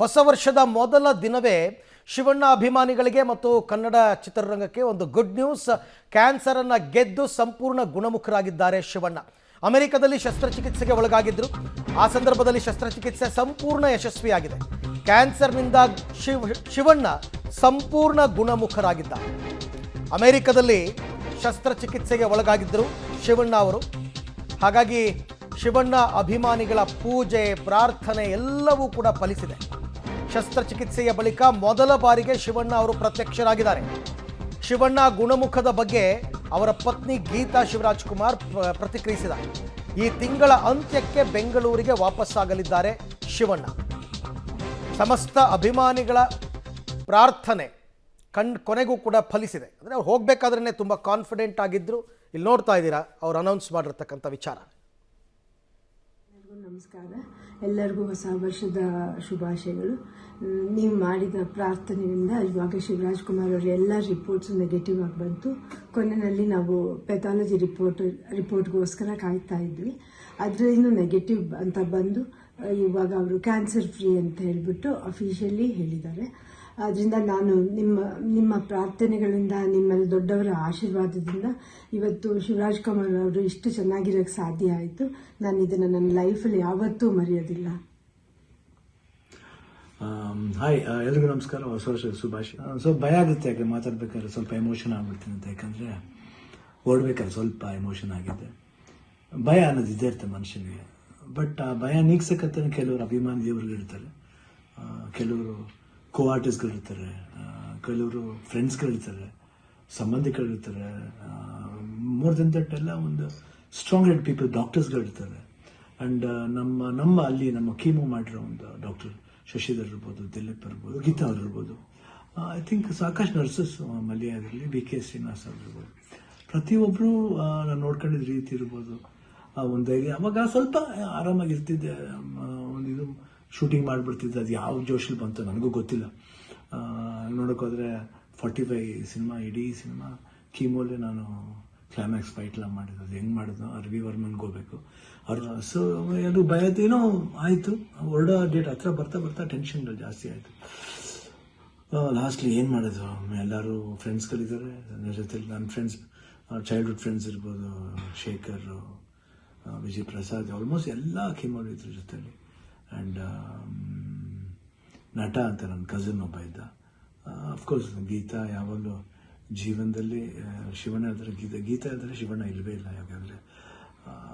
ಹೊಸ ವರ್ಷದ ಮೊದಲ ದಿನವೇ ಶಿವಣ್ಣ ಅಭಿಮಾನಿಗಳಿಗೆ ಮತ್ತು ಕನ್ನಡ ಚಿತ್ರರಂಗಕ್ಕೆ ಒಂದು ಗುಡ್ ನ್ಯೂಸ್. ಕ್ಯಾನ್ಸರ್ ಅನ್ನು ಗೆದ್ದು ಸಂಪೂರ್ಣ ಗುಣಮುಖರಾಗಿದ್ದಾರೆ ಶಿವಣ್ಣ. ಅಮೆರಿಕದಲ್ಲಿ ಶಸ್ತ್ರಚಿಕಿತ್ಸೆಗೆ ಒಳಗಾಗಿದ್ದರು. ಆ ಸಂದರ್ಭದಲ್ಲಿ ಶಸ್ತ್ರಚಿಕಿತ್ಸೆ ಸಂಪೂರ್ಣ ಯಶಸ್ವಿಯಾಗಿದೆ. ಕ್ಯಾನ್ಸರ್ನಿಂದ ಶಿವಣ್ಣ ಸಂಪೂರ್ಣ ಗುಣಮುಖರಾಗಿದ್ದಾರೆ. ಅಮೆರಿಕದಲ್ಲಿ ಶಸ್ತ್ರಚಿಕಿತ್ಸೆಗೆ ಒಳಗಾಗಿದ್ದರು ಶಿವಣ್ಣ ಅವರು. ಹಾಗಾಗಿ ಶಿವಣ್ಣ ಅಭಿಮಾನಿಗಳ ಪೂಜೆ ಪ್ರಾರ್ಥನೆ ಎಲ್ಲವೂ ಕೂಡ ಫಲಿಸಿದೆ. ಶಸ್ತ್ರಚಿಕಿತ್ಸೆಯ ಬಳಿಕ ಮೊದಲ ಬಾರಿಗೆ ಶಿವಣ್ಣ ಅವರು ಪ್ರತ್ಯಕ್ಷರಾಗಿದ್ದಾರೆ. ಶಿವಣ್ಣ ಗುಣಮುಖದ ಬಗ್ಗೆ ಅವರ ಪತ್ನಿ ಗೀತಾ ಶಿವರಾಜ್ಕುಮಾರ್ ಪ್ರತಿಕ್ರಿಯಿಸಿದ್ದಾರೆ. ಈ ತಿಂಗಳ ಅಂತ್ಯಕ್ಕೆ ಬೆಂಗಳೂರಿಗೆ ವಾಪಸ್ಸಾಗಲಿದ್ದಾರೆ ಶಿವಣ್ಣ. ಸಮಸ್ತ ಅಭಿಮಾನಿಗಳ ಪ್ರಾರ್ಥನೆ ಕೊನೆಗೂ ಕೂಡ ಫಲಿಸಿದೆ. ಅಂದರೆ ಅವ್ರು ಹೋಗಬೇಕಾದ್ರೇ ತುಂಬ ಕಾನ್ಫಿಡೆಂಟ್ ಆಗಿದ್ದರು. ಇಲ್ಲಿ ನೋಡ್ತಾ ಇದ್ದೀರಾ ಅವ್ರು ಅನೌನ್ಸ್ ಮಾಡಿರ್ತಕ್ಕಂಥ ವಿಚಾರ. ನಮಸ್ಕಾರ, ಎಲ್ಲರಿಗೂ ಹೊಸ ವರ್ಷದ ಶುಭಾಶಯಗಳು. ನೀವು ಮಾಡಿದ ಪ್ರಾರ್ಥನೆಯಿಂದ ಇವಾಗ ಶಿವರಾಜ್ಕುಮಾರ್ ಅವರ ಎಲ್ಲ ರಿಪೋರ್ಟ್ಸ್ ನೆಗೆಟಿವ್ ಆಗಿ ಬಂತು. ಕೊನೆಯಲ್ಲಿ ನಾವು ಪೆಥಾಲಜಿ ರಿಪೋರ್ಟ್ಗೋಸ್ಕರ ಕಾಯ್ತಾ ಇದ್ವಿ. ಅದರಿಂದ ನೆಗೆಟಿವ್ ಅಂತ ಬಂದು ಇವಾಗ ಅವರು ಕ್ಯಾನ್ಸರ್ ಫ್ರೀ ಅಂತ ಹೇಳಿಬಿಟ್ಟು ಅಫಿಷಿಯಲಿ ಹೇಳಿದ್ದಾರೆ. ಅದರಿಂದ ನಾನು ನಿಮ್ಮ ಪ್ರಾರ್ಥನೆಗಳಿಂದ, ನಿಮ್ಮಲ್ಲಿ ದೊಡ್ಡವರ ಆಶೀರ್ವಾದದಿಂದ ಇವತ್ತು ಶಿವರಾಜ್ಕುಮಾರ್ ಅವರು ಇಷ್ಟು ಚೆನ್ನಾಗಿರೋಕ್ಕೆ ಸಾಧ್ಯ ಆಯಿತು. ನಾನು ಇದನ್ನು ನನ್ನ ಲೈಫಲ್ಲಿ ಯಾವತ್ತೂ ಮರೆಯೋದಿಲ್ಲ. ಹಾಯ್, ಎಲ್ರಿಗೂ ನಮಸ್ಕಾರ, ಹೊಸ ವರ್ಷದ ಶುಭಾಶಯ. ಭಯ ಆಗುತ್ತೆ, ಯಾಕೆ ಮಾತಾಡ್ಬೇಕಾದ್ರೆ ಸ್ವಲ್ಪ ಎಮೋಷನ್ ಆಗ್ಬಿಡ್ತೀನಿ ಅಂತ. ಯಾಕಂದರೆ ಓಡ್ಬೇಕಾದ್ರೆ ಸ್ವಲ್ಪ ಎಮೋಷನ್ ಆಗಿದೆ. ಭಯ ಅನ್ನೋದು ಇದ್ದೇ ಇರ್ತದೆ ಮನುಷ್ಯನಿಗೆ. ಬಟ್ ಆ ಭಯ ನೀಗ್ಸಕ್ಕಂತ ಕೆಲವರು ಅಭಿಮಾನಿ ದೇವರುಗಳಿರ್ತಾರೆ, ಕೆಲವರು ಆರ್ಟಿಸ್ಟ್ಗಳಿರ್ತಾರೆ, ಕೆಲವರು ಫ್ರೆಂಡ್ಸ್ಗಳಿರ್ತಾರೆ, ಸಂಬಂಧಿಕರಿರ್ತಾರೆ. ಮೋರ್ ದೆನ್ ದಟ್ ಎಲ್ಲ ಒಂದು ಸ್ಟ್ರಾಂಗ್ ಹೆಡ್ ಪೀಪಲ್, ಡಾಕ್ಟರ್ಸ್ಗಳಿರ್ತಾರೆ. ಆ್ಯಂಡ್ ನಮ್ಮ ಅಲ್ಲಿ ನಮ್ಮ ಕೀಮೋ ಮಾಡಿರೋ ಒಂದು ಡಾಕ್ಟರ್ ಶಶಿಧರ್ ಇರ್ಬೋದು, ದಿಲೀಪ್ ಇರ್ಬೋದು, ಗೀತಾ ಅವ್ರು ಇರ್ಬೋದು, ಐ ಥಿಂಕ್ ಸಾಕಷ್ಟು ನರ್ಸಸ್, ಮಲ್ಯ ಆಗಿರಲಿ, BK ಶ್ರೀನಿವಾಸ್ ಅವ್ರು ಇರ್ಬೋದು, ಪ್ರತಿಯೊಬ್ಬರು ನಾನು ನೋಡ್ಕೊಂಡಿದ್ದ ರೀತಿ ಇರ್ಬೋದು, ಒಂದು ಧೈರ್ಯ. ಅವಾಗ ಸ್ವಲ್ಪ ಆರಾಮಾಗಿರ್ತಿದ್ದೆ. ಒಂದು ಇದು ಶೂಟಿಂಗ್ ಮಾಡಿಬಿಡ್ತಿದ್ದೆ. ಅದು ಯಾವ ಜೋಶಲ್ಲಿ ಬಂತು ನನಗೂ ಗೊತ್ತಿಲ್ಲ. ನೋಡೋಕ್ಕೋದ್ರೆ 45 ಸಿನಿಮಾ, ಇಡೀ ಸಿನಿಮಾ ಕೀಮೋಲೆ ನಾನು ಕ್ಲೈಮ್ಯಾಕ್ಸ್ ಫೈಟ್ಲ ಮಾಡಿದ್ದು. ಅದು ಹೆಂಗೆ ಮಾಡಿದ್ದು, ರವಿ ವರ್ಮನ್ಗೆ ಹೋಗ್ಬೇಕು ಅವ್ರು. ಸೊ ಅದು ಭಯದೇನೋ ಆಯಿತು. ಹೊರಡೋ ಡೇಟ್ ಹತ್ರ ಬರ್ತಾ ಟೆನ್ಷನ್ಗಳು ಜಾಸ್ತಿ ಆಯಿತು. ಲಾಸ್ಟ್ಲಿ ಏನು ಮಾಡೋದು, ಎಲ್ಲರೂ ಫ್ರೆಂಡ್ಸ್ಗಳಿದ್ದಾರೆ ನನ್ನ ಜೊತೆಲಿ. ನನ್ನ ಫ್ರೆಂಡ್ಸ್, ಚೈಲ್ಡ್ಹುಡ್ ಫ್ರೆಂಡ್ಸ್ ಇರ್ಬೋದು, ಶೇಖರ್, ವಿಜಯ್ ಪ್ರಸಾದ್, ಆಲ್ಮೋಸ್ಟ್ ಎಲ್ಲ ಕೀಮೋರು ಇದ್ರ ಜೊತೆಲಿ. ಆ್ಯಂಡ್ ನಟ ಅಂತ ನನ್ನ ಕಸಿನ್ ಒಬ್ಬ ಇದ್ದ. ಅಫ್ಕೋರ್ಸ್ ಗೀತಾ ಯಾವಾಗಲೂ ಜೀವನದಲ್ಲಿ ಶಿವಣ್ಣ ಇದ್ದರೆ ಗೀತಾ ಇದ್ದರೆ ಶಿವಣ್ಣ ಇಲ್ಲವೇ ಇಲ್ಲ. ಯಾಕಂದರೆ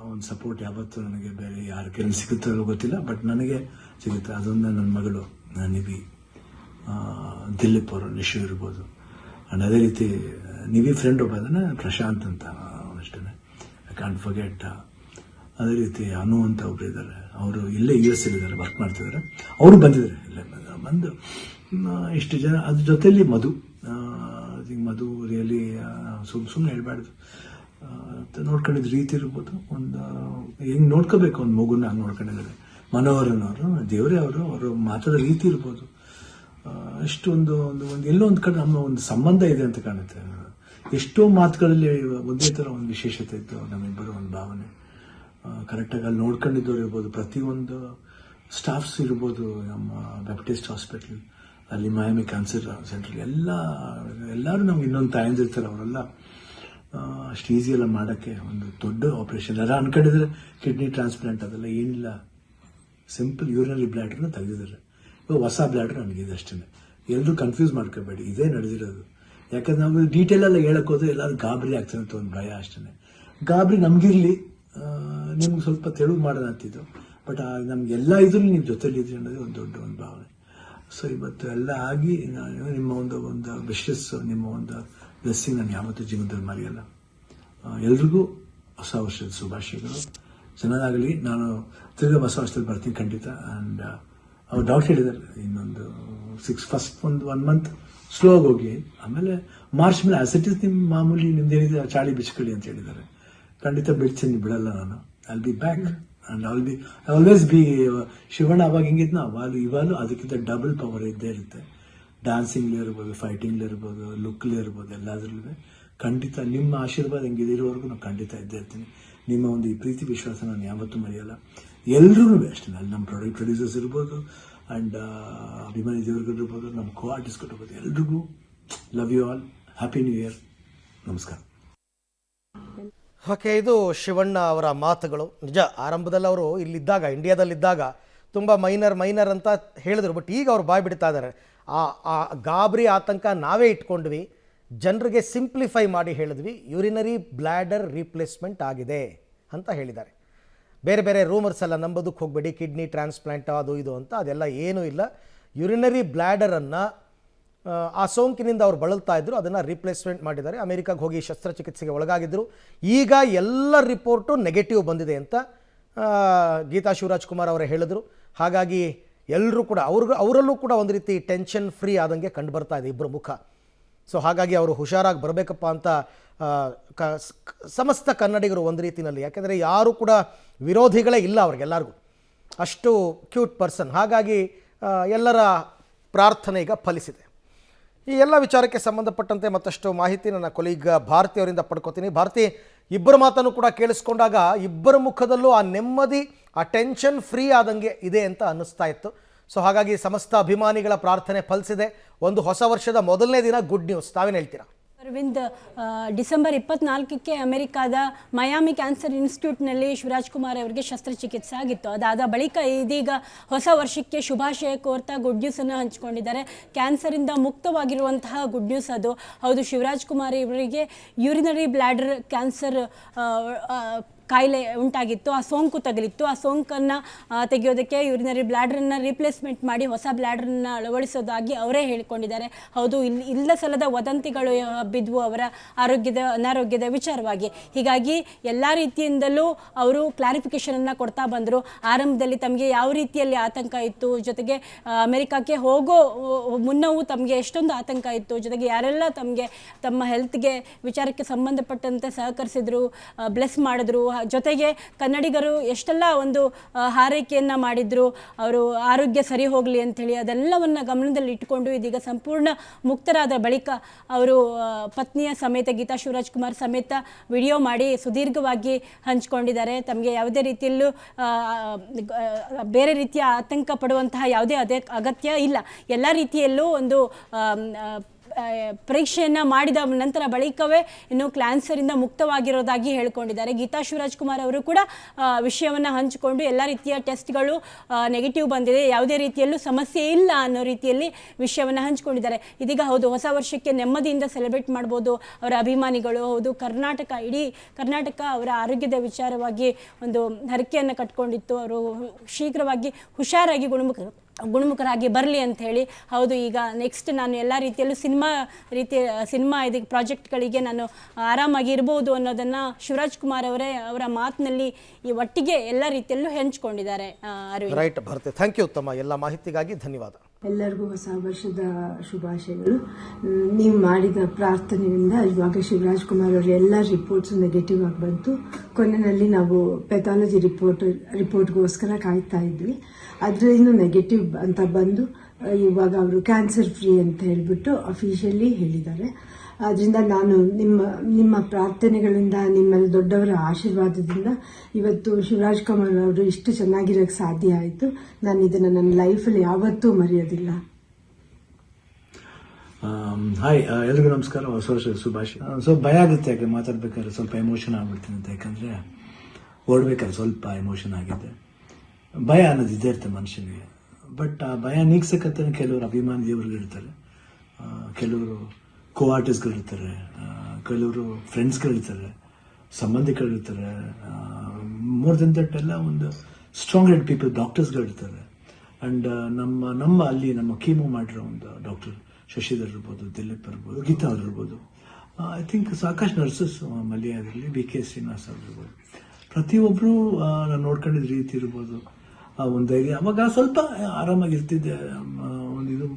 ಒಂದು ಸಪೋರ್ಟ್ ಯಾವತ್ತೂ ನನಗೆ ಬೇರೆ ಯಾರ ಕೈಲಿ ಸಿಗುತ್ತೋ ಗೊತ್ತಿಲ್ಲ, ಬಟ್ ನನಗೆ ಸಿಗುತ್ತೆ. ಅದೊಂದು ನನ್ನ ಮಗಳು ನಿವಿ, ದಿಲೀಪ್ ಅವರು, ನಿಶು ಇರ್ಬೋದು. ಆ್ಯಂಡ್ ಅದೇ ರೀತಿ ನಿವಿ ಫ್ರೆಂಡ್ ಒಬ್ಬ ಇದ್ದಾನೆ, ಪ್ರಶಾಂತ್ ಅಂತ, ಅಷ್ಟೇ, ಐ ಕಾಂಟ್ ಫರ್ಗೆಟ್. ಅದೇ ರೀತಿ ಅನು ಅಂತ ಒಬ್ರು ಇದ್ದಾರೆ, ಅವರು ಇಲ್ಲೇ US ಇದ್ದಾರೆ, ವರ್ಕ್ ಮಾಡ್ತಿದ್ದಾರೆ. ಅವರು ಬಂದಿದ್ದಾರೆ, ಇಲ್ಲೇ ಬಂದು ಇಷ್ಟು ಜನ. ಅದ್ರ ಜೊತೆಯಲ್ಲಿ ಮಧು ರಿಯಲಿ ಸುಮ್ಮನೆ ಹೇಳ್ಬಾರ್ದು, ನೋಡ್ಕೊಂಡಿದ್ದ ರೀತಿ ಇರ್ಬೋದು. ಒಂದು ಹೆಂಗೆ ನೋಡ್ಕೋಬೇಕು ಒಂದು ಮಗುನ ಹಂಗೆ ನೋಡ್ಕೊಂಡಿದ್ದಾರೆ. ಮನೋಹರನವರು, ದೇವರೇ ಅವರು ಮಾತಾಡೋ ರೀತಿ ಇರ್ಬೋದು, ಅಷ್ಟು ಒಂದು ಎಲ್ಲೋ ಒಂದು ಕಡೆ ನಮ್ಮ ಒಂದು ಸಂಬಂಧ ಇದೆ ಅಂತ ಕಾಣುತ್ತೆ. ಎಷ್ಟೋ ಮಾತುಗಳಲ್ಲಿ ಒಂದೇ ಥರ ಒಂದು ವಿಶೇಷತೆ ಇತ್ತು ನಮ್ಮಿಬ್ಬರು, ಒಂದು ಭಾವನೆ. ಕರೆಕ್ಟಾಗಿ ಅಲ್ಲಿ ನೋಡ್ಕೊಂಡಿದ್ದವ್ರು ಇರ್ಬೋದು, ಪ್ರತಿಯೊಂದು ಸ್ಟಾಫ್ಸ್ ಇರ್ಬೋದು, ನಮ್ಮ ಬ್ಯಾಪ್ಟಿಸ್ಟ್ ಹಾಸ್ಪಿಟ್ಲ್ ಅಲ್ಲಿ, ಮಯಾಮಿ ಕ್ಯಾನ್ಸರ್ ಸೆಂಟ್ರಲ್ಲಿ ಎಲ್ಲರೂ ನಮ್ಗೆ ಇನ್ನೊಂದು ತಾಯಂದಿರ್ತಾರೆ. ಅವರೆಲ್ಲ ಅಷ್ಟು ಈಸಿಯೆಲ್ಲ ಮಾಡೋಕ್ಕೆ ಒಂದು ದೊಡ್ಡ ಆಪ್ರೇಷನ್. ಎಲ್ಲ ಅನ್ಕೊಂಡಿದ್ರೆ ಕಿಡ್ನಿ ಟ್ರಾನ್ಸ್ಪ್ಲಾಂಟ್ ಅದೆಲ್ಲ ಏನಿಲ್ಲ, ಸಿಂಪಲ್ ಯೂರಿನರಿ ಬ್ಲ್ಯಾಡ್ರನ್ನ ತೆಗೆದಿದ್ದಾರೆ. ಇವಾಗ ಹೊಸ ಬ್ಲ್ಯಾಡ್ರ್ ನನಗಿದೆ ಅಷ್ಟೇ. ಎಲ್ಲರೂ ಕನ್ಫ್ಯೂಸ್ ಮಾಡ್ಕೋಬೇಡಿ, ಇದೇ ನಡೆದಿರೋದು. ಯಾಕಂದ್ರೆ ನಾವು ಡೀಟೇಲೆಲ್ಲ ಹೇಳಕ್ಕೆ ಹೋದ್ರೆ ಎಲ್ಲರೂ ಗಾಬರಿ ಆಗ್ತದೆ ಅಂತ ಒಂದು ಭಯ ಅಷ್ಟೇ. ಗಾಬರಿ ನಮಗಿರಲಿ, ನಿಮ್ಗೆ ಸ್ವಲ್ಪ ತೆಳುವು ಮಾಡೋಣ ಅಂತಿದ್ದು, ಬಟ್ ನಮಗೆಲ್ಲ ಇದ್ರೂ ನೀವು ಜೊತೆಲಿದ್ರಿ ಅನ್ನೋದೇ ಒಂದು ದೊಡ್ಡ ಒಂದು ಭಾವನೆ. ಸೊ ಇವತ್ತು ಎಲ್ಲ ಆಗಿ ನಿಮ್ಮ ಒಂದು ವಿಶಸ್, ನಿಮ್ಮ ಒಂದು ಬ್ಲೆಸ್ಸಿಂಗ್ ನಾನು ಯಾವತ್ತೂ ಜೀವನದಲ್ಲಿ ಮರೆಯಲ್ಲ. ಎಲ್ರಿಗೂ ಹೊಸ ವರ್ಷದ ಶುಭಾಶಯಗಳು. ಚೆನ್ನಾಗಲಿ. ನಾನು ತಿರ್ಗಿ ಹೊಸ ವರ್ಷದಲ್ಲಿ ಬರ್ತೀನಿ ಖಂಡಿತ. ಆ್ಯಂಡ್ ಅವ್ರು ಡಾಕ್ಟರ್ ಹೇಳಿದ್ದಾರೆ, ಇನ್ನೊಂದು ಫಸ್ಟ್ ಒಂದು 1 ಮಂತ್ ಸ್ಲೋ ಆಗಿ ಹೋಗಿ, ಆಮೇಲೆ ಮಾರ್ಚ್ ಮೇಲೆ ಆಸಿಟಿಸ್ ನಿಮ್ಮ ಮಾಮೂಲಿ ನಿಮ್ದೇನಿದೆ ಚಾಳಿ ಬಿಚ್ಕೊಳ್ಳಿ ಅಂತ ಹೇಳಿದ್ದಾರೆ. ಖಂಡಿತ ಬಿಡ್ತೀನಿ, ಬಿಡಲ್ಲ ನಾನು. I'll be back and always B Shivanna. ಅವಾಗ ಹೆಂಗಿದ್ನೋ ಇವಾಗಲೂ ಅದಕ್ಕಿಂತ ಡಬಲ್ ಪವರ್ ಇದ್ದೇ ಇರುತ್ತೆ. ಡ್ಯಾನ್ಸಿಂಗ್ಲೇ ಇರ್ಬೋದು, ಫೈಟಿಂಗ್ಲೇ ಇರ್ಬೋದು, ಲುಕ್ಲೇ ಇರ್ಬೋದು, ಎಲ್ಲದರಲ್ಲೂ ಖಂಡಿತ ನಿಮ್ಮ ಆಶೀರ್ವಾದ ಹೆಂಗಿದೆ ಇರೋವರೆಗೂ ನಾನು ಖಂಡಿತ ಇದ್ದೇ ಇರ್ತೀನಿ. ನಿಮ್ಮ ಒಂದು ಈ ಪ್ರೀತಿ ವಿಶ್ವಾಸ ನಾನು ಯಾವತ್ತೂ ಮರೆಯಲ್ಲ. ಎಲ್ಲರೂ ಅಷ್ಟೇ, ಅಲ್ಲಿ ನಮ್ಮ ಪ್ರೊಡ್ಯೂಸರ್ಸ್ ಇರ್ಬೋದು, ಆ್ಯಂಡ್ ಅಭಿಮಾನಿ ದೇವ್ರುಗಳು ಇರ್ಬೋದು, ನಮ್ಮ ಕೋ ಆರ್ಟಿಸ್ಟ್ಗಳು ಇರ್ಬೋದು, ಎಲ್ರಿಗೂ love you all, happy new year, ನಮಸ್ಕಾರ. ಓಕೆ, ಇದು ಶಿವಣ್ಣ ಅವರ ಮಾತುಗಳು. ನಿಜ, ಆರಂಭದಲ್ಲಿ ಅವರು ಇಲ್ಲಿದ್ದಾಗ, ಇಂಡಿಯಾದಲ್ಲಿದ್ದಾಗ ತುಂಬ ಮೈನರ್ ಅಂತ ಹೇಳಿದ್ರು. ಬಟ್ ಈಗ ಅವ್ರು ಬಾಯ್ ಬಿಡ್ತಾ ಇದ್ದಾರೆ. ಆ ಗಾಬರಿ ಆತಂಕ ನಾವೇ ಇಟ್ಕೊಂಡ್ವಿ, ಜನರಿಗೆ ಸಿಂಪ್ಲಿಫೈ ಮಾಡಿ ಹೇಳಿದ್ವಿ, ಯೂರಿನರಿ ಬ್ಲ್ಯಾಡರ್ ರೀಪ್ಲೇಸ್ಮೆಂಟ್ ಆಗಿದೆ ಅಂತ ಹೇಳಿದ್ದಾರೆ. ಬೇರೆ ಬೇರೆ ರೂಮರ್ಸ್ ಎಲ್ಲ ನಂಬೋದಕ್ಕೆ ಹೋಗಬೇಡಿ, ಕಿಡ್ನಿ ಟ್ರಾನ್ಸ್ಪ್ಲಾಂಟ್ ಅದು ಇದು ಅಂತ, ಅದೆಲ್ಲ ಏನೂ ಇಲ್ಲ. ಯೂರಿನರಿ ಬ್ಲ್ಯಾಡರನ್ನು ಆ ಸೋಂಕಿನಿಂದ ಅವ್ರು ಬಳಲ್ತಾ ಇದ್ದರು, ಅದನ್ನು ರೀಪ್ಲೇಸ್ಮೆಂಟ್ ಮಾಡಿದ್ದಾರೆ. ಅಮೆರಿಕಾಗೆ ಹೋಗಿ ಶಸ್ತ್ರಚಿಕಿತ್ಸೆಗೆ ಒಳಗಾಗಿದ್ದರು. ಈಗ ಎಲ್ಲ ರಿಪೋರ್ಟು ನೆಗೆಟಿವ್ ಬಂದಿದೆ ಅಂತ ಗೀತಾ ಶಿವರಾಜ್ ಕುಮಾರ್ ಅವರೇ ಹೇಳಿದ್ರು. ಹಾಗಾಗಿ ಎಲ್ಲರೂ ಕೂಡ ಅವರಲ್ಲೂ ಕೂಡ ಒಂದು ರೀತಿ ಟೆನ್ಷನ್ ಫ್ರೀ ಆದಂಗೆ ಕಂಡು ಬರ್ತಾ ಇದೆ ಇಬ್ಬರು ಮುಖ. ಸೊ ಹಾಗಾಗಿ ಅವರು ಹುಷಾರಾಗಿ ಬರಬೇಕಪ್ಪ ಅಂತ ಸಮಸ್ತ ಕನ್ನಡಿಗರು ಒಂದು ರೀತಿಯಲ್ಲಿ, ಯಾಕೆಂದರೆ ಯಾರೂ ಕೂಡ ವಿರೋಧಿಗಳೇ ಇಲ್ಲ ಅವ್ರಿಗೆಲ್ಲರಿಗೂ, ಅಷ್ಟು ಕ್ಯೂಟ್ ಪರ್ಸನ್. ಹಾಗಾಗಿ ಎಲ್ಲರ ಪ್ರಾರ್ಥನೆ ಈಗ ಫಲಿಸಿದೆ. ಈ ಎಲ್ಲ ವಿಚಾರಕ್ಕೆ ಸಂಬಂಧಪಟ್ಟಂತೆ ಮತ್ತಷ್ಟು ಮಾಹಿತಿ ನನ್ನ ಕೊಲೀಗ್ ಭಾರತಿ ಅವರಿಂದ ಪಡ್ಕೋತೀನಿ. ಭಾರತಿ, ಇಬ್ಬರ ಮಾತನ್ನು ಕೂಡ ಕೇಳಿಸ್ಕೊಂಡಾಗ ಇಬ್ಬರ ಮುಖದಲ್ಲೂ ಆ ನೆಮ್ಮದಿ, ಆ ಟೆನ್ಷನ್ ಫ್ರೀ ಆದಂಗೆ ಇದೆ ಅಂತ ಅನ್ನಿಸ್ತಾ ಇತ್ತು. ಸೊ ಹಾಗಾಗಿ ಸಮಸ್ತ ಅಭಿಮಾನಿಗಳ ಪ್ರಾರ್ಥನೆ ಫಲಿಸಿದೆ. ಒಂದು ಹೊಸ ವರ್ಷದ ಮೊದಲನೇ ದಿನ ಗುಡ್ ನ್ಯೂಸ್, ತಾವೇನು ಹೇಳ್ತೀರಾ? ಅರವಿಂದ್, ಡಿಸೆಂಬರ್ 24ಕ್ಕೆ ಅಮೆರಿಕಾದ ಮಯಾಮಿ ಕ್ಯಾನ್ಸರ್ ಇನ್ಸ್ಟಿಟ್ಯೂಟ್ನಲ್ಲಿ ಶಿವರಾಜ್ ಕುಮಾರ್ ಅವರಿಗೆ ಶಸ್ತ್ರಚಿಕಿತ್ಸೆ ಆಗಿತ್ತು. ಅದಾದ ಬಳಿಕ ಇದೀಗ ಹೊಸ ವರ್ಷಕ್ಕೆ ಶುಭಾಶಯ ಕೋರ್ತಾ ಗುಡ್ ನ್ಯೂಸನ್ನು ಹಂಚಿಕೊಂಡಿದ್ದಾರೆ. ಕ್ಯಾನ್ಸರಿಂದ ಮುಕ್ತವಾಗಿರುವಂತಹ ಗುಡ್ ನ್ಯೂಸ್ ಅದು. ಹೌದು, ಶಿವರಾಜ್ ಕುಮಾರ್ ಇವರಿಗೆ ಯೂರಿನರಿ ಬ್ಲ್ಯಾಡರ್ ಕ್ಯಾನ್ಸರ್ ಕಾಯಿಲೆ ಉಂಟಾಗಿತ್ತು, ಆ ಸೋಂಕು ತಗುಲಿತ್ತು. ಆ ಸೋಂಕನ್ನು ತೆಗೆಯೋದಕ್ಕೆ ಯೂರಿನರಿ ಬ್ಲ್ಯಾಡ್ರನ್ನು ರೀಪ್ಲೇಸ್ಮೆಂಟ್ ಮಾಡಿ ಹೊಸ ಬ್ಲ್ಯಾಡ್ರನ್ನು ಅಳವಡಿಸೋದಾಗಿ ಅವರೇ ಹೇಳಿಕೊಂಡಿದ್ದಾರೆ. ಹೌದು, ಇಲ್ಲ ಸಲ್ಲದ ವದಂತಿಗಳು ಹಬ್ಬಿದ್ವು ಅವರ ಅನಾರೋಗ್ಯದ ವಿಚಾರವಾಗಿ. ಹೀಗಾಗಿ ಎಲ್ಲ ರೀತಿಯಿಂದಲೂ ಅವರು ಕ್ಲಾರಿಫಿಕೇಷನನ್ನು ಕೊಡ್ತಾ ಬಂದರು. ಆರಂಭದಲ್ಲಿ ತಮಗೆ ಯಾವ ರೀತಿಯಲ್ಲಿ ಆತಂಕ ಇತ್ತು, ಜೊತೆಗೆ ಅಮೆರಿಕಕ್ಕೆ ಹೋಗೋ ಮುನ್ನವೂ ತಮಗೆ ಎಷ್ಟೊಂದು ಆತಂಕ ಇತ್ತು, ಜೊತೆಗೆ ಯಾರೆಲ್ಲ ತಮ್ಮ ಹೆಲ್ತ್ಗೆ ವಿಚಾರಕ್ಕೆ ಸಂಬಂಧಪಟ್ಟಂತೆ ಸಹಕರಿಸಿದ್ರು, ಬ್ಲೆಸ್ ಮಾಡಿದ್ರು, ಜೊತೆಗೆ ಕನ್ನಡಿಗರು ಎಷ್ಟೆಲ್ಲ ಒಂದು ಹಾರೈಕೆಯನ್ನು ಮಾಡಿದ್ರು, ಅವರು ಆರೋಗ್ಯ ಸರಿ ಹೋಗಲಿ ಅಂಥೇಳಿ, ಅದೆಲ್ಲವನ್ನು ಗಮನದಲ್ಲಿ ಇಟ್ಟುಕೊಂಡು ಇದೀಗ ಸಂಪೂರ್ಣ ಮುಕ್ತರಾದ ಬಳಿಕ ಅವರು ಪತ್ನಿಯ ಸಮೇತ ಗೀತಾ ಶಿವರಾಜ್ ಕುಮಾರ್ ಸಮೇತ ವಿಡಿಯೋ ಮಾಡಿ ಸುದೀರ್ಘವಾಗಿ ಹಂಚಿಕೊಂಡಿದ್ದಾರೆ. ತಮಗೆ ಯಾವುದೇ ರೀತಿಯಲ್ಲೂ ಬೇರೆ ರೀತಿಯ ಆತಂಕ ಪಡುವಂತಹ ಯಾವುದೇ ಅಗತ್ಯ ಇಲ್ಲ. ಎಲ್ಲ ರೀತಿಯಲ್ಲೂ ಒಂದು ಪರೀಕ್ಷೆಯನ್ನು ಮಾಡಿದ ನಂತರ ಬಳಿಕವೇ ಇನ್ನು ಕ್ಯಾನ್ಸರಿಂದ ಮುಕ್ತವಾಗಿರೋದಾಗಿ ಹೇಳ್ಕೊಂಡಿದ್ದಾರೆ. ಗೀತಾ ಶಿವರಾಜ್ ಕುಮಾರ್ ಅವರು ಕೂಡ ವಿಷಯವನ್ನು ಹಂಚಿಕೊಂಡು ಎಲ್ಲ ರೀತಿಯ ಟೆಸ್ಟ್ಗಳು ನೆಗೆಟಿವ್ ಬಂದಿದೆ, ಯಾವುದೇ ರೀತಿಯಲ್ಲೂ ಸಮಸ್ಯೆ ಇಲ್ಲ ಅನ್ನೋ ರೀತಿಯಲ್ಲಿ ವಿಷಯವನ್ನು ಹಂಚಿಕೊಂಡಿದ್ದಾರೆ. ಇದೀಗ ಹೌದು, ಹೊಸ ವರ್ಷಕ್ಕೆ ನೆಮ್ಮದಿಯಿಂದ ಸೆಲೆಬ್ರೇಟ್ ಮಾಡ್ಬೋದು ಅವರ ಅಭಿಮಾನಿಗಳು. ಹೌದು, ಇಡೀ ಕರ್ನಾಟಕ ಅವರ ಆರೋಗ್ಯದ ವಿಚಾರವಾಗಿ ಒಂದು ಹರಕೆಯನ್ನು ಕಟ್ಕೊಂಡಿತ್ತು. ಅವರು ಶೀಘ್ರವಾಗಿ ಹುಷಾರಾಗಿ ಗುಣಮುಖರಾಗಿ ಬರಲಿ ಅಂತ ಹೇಳಿ. ಹೌದು, ಈಗ ನೆಕ್ಸ್ಟ್ ನಾನು ಎಲ್ಲ ರೀತಿಯಲ್ಲೂ ಸಿನಿಮಾ ಇದಕ್ಕೆ ಪ್ರಾಜೆಕ್ಟ್ಗಳಿಗೆ ನಾನು ಆರಾಮಾಗಿ ಇರ್ಬೋದು ಅನ್ನೋದನ್ನು ಶಿವರಾಜ್ ಕುಮಾರ್ ಅವರ ಮಾತಿನಲ್ಲಿ ಈ ಒಟ್ಟಿಗೆ ಎಲ್ಲ ರೀತಿಯಲ್ಲೂ ಹಂಚಿಕೊಂಡಿದ್ದಾರೆ. ರೈಟ್ ಭಾರತಿ, ಥ್ಯಾಂಕ್ ಯು ತಮ್ಮ ಎಲ್ಲ ಮಾಹಿತಿಗಾಗಿ, ಧನ್ಯವಾದ. ಎಲ್ಲರಿಗೂ ಹೊಸ ವರ್ಷದ ಶುಭಾಶಯಗಳು. ನೀವು ಮಾಡಿದ ಪ್ರಾರ್ಥನೆಯಿಂದ ಇವಾಗ ಶಿವರಾಜ್ ಕುಮಾರ್ ಅವರ ಎಲ್ಲ ರಿಪೋರ್ಟ್ಸ್ ನೆಗೆಟಿವ್ ಆಗಿ ಬಂತು. ಕೊನೆಯಲ್ಲಿ ನಾವು ಪೆಥಾಲಜಿ ರಿಪೋರ್ಟ್ಗೋಸ್ಕರ ಕಾಯ್ತಾ ಇದ್ವಿ. ಅದರಿಂದ ನೆಗೆಟಿವ್ ಅಂತ ಬಂದು ಇವಾಗ ಅವರು ಕ್ಯಾನ್ಸರ್ ಫ್ರೀ ಅಂತ ಹೇಳಿಬಿಟ್ಟು ಅಫಿಷಿಯಲಿ ಹೇಳಿದ್ದಾರೆ. ಅದರಿಂದ ನಾನು ನಿಮ್ಮ ಪ್ರಾರ್ಥನೆಗಳಿಂದ, ನಿಮ್ಮೆಲ್ಲ ದೊಡ್ಡವರ ಆಶೀರ್ವಾದದಿಂದ ಇವತ್ತು ಶಿವರಾಜ್ ಕುಮಾರ್ ಅವರು ಇಷ್ಟು ಚೆನ್ನಾಗಿರೋಕ್ಕೆ ಸಾಧ್ಯ ಆಯಿತು. ನಾನು ಇದನ್ನು ನನ್ನ ಲೈಫಲ್ಲಿ ಯಾವತ್ತೂ ಮರೆಯೋದಿಲ್ಲ. ಹಾಯ್, ಎಲ್ರಿಗೂ ನಮಸ್ಕಾರ, ಹೊಸ ವರ್ಷದ ಶುಭಾಶಯ. ಸ್ವಲ್ಪ ಭಯ ಆಗುತ್ತೆ, ಯಾಕೆ ಮಾತಾಡ್ಬೇಕಾದ್ರೆ ಸ್ವಲ್ಪ ಎಮೋಷನ್ ಆಗ್ಬಿಡ್ತೀನಿ ಅಂತ. ಯಾಕಂದರೆ ಓಡ್ಬೇಕಾದ್ರೆ ಸ್ವಲ್ಪ ಎಮೋಷನ್ ಆಗಿದೆ. ಭಯ ಅನ್ನೋದು ಇದ್ದೇ ಇರ್ತದೆ ಮನುಷ್ಯನಿಗೆ. ಬಟ್ ಆ ಭಯ ನೀಗ್ಸಕ್ಕಂತ ಕೆಲವರು ಅಭಿಮಾನಿ ದೇವರುಗಳಿರ್ತಾರೆ, ಕೆಲವರು ಕೋ ಆರ್ಟಿಸ್ಟ್ಗಳಿರ್ತಾರೆ, ಕೆಲವರು ಫ್ರೆಂಡ್ಸ್ಗಳಿರ್ತಾರೆ, ಸಂಬಂಧಿಕರಿರ್ತಾರೆ. ಮೋರ್ ದೆನ್ ದಟ್ ಎಲ್ಲ ಒಂದು ಸ್ಟ್ರಾಂಗ್ ಹೆಡ್ ಪೀಪಲ್, ಡಾಕ್ಟರ್ಸ್ಗಳಿರ್ತಾರೆ. ಆ್ಯಂಡ್ ನಮ್ಮ ಕೀಮೋ ಮಾಡಿರೋ ಒಂದು ಡಾಕ್ಟರ್ ಶಶಿಧರ್ ಇರ್ಬೋದು, ದಿಲೀಪ್ ಇರ್ಬೋದು, ಗೀತಾ ಅವ್ರು ಇರ್ಬೋದು, ಐ ಥಿಂಕ್ ಸಾಕಷ್ಟು ನರ್ಸಸ್, ಮಲ್ಯ ಆಗಿರಲಿ, BK ಶ್ರೀನಿವಾಸ್ ಅವ್ರು ಇರ್ಬೋದು, ಪ್ರತಿಯೊಬ್ಬರು ನಾನು ನೋಡ್ಕೊಂಡಿದ್ದ ರೀತಿ ಇರ್ಬೋದು, ಒಂದು ಧೈರ್ಯ. ಅವಾಗ ಸ್ವಲ್ಪ ಆರಾಮಾಗಿರ್ತಿದ್ದೆ. ಇದು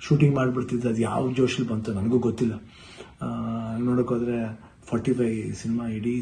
ಶೂಟಿಂಗ್ ಮಾಡಿಬಿಡ್ತಿದ್ದೆ. ಅದು ಯಾವ ಜೋಶಲ್ಲಿ ಬಂತು ನನಗೂ ಗೊತ್ತಿಲ್ಲ. ನೋಡೋಕ್ಕೋದ್ರೆ 45 ಸಿನಿಮಾ ಇಡೀ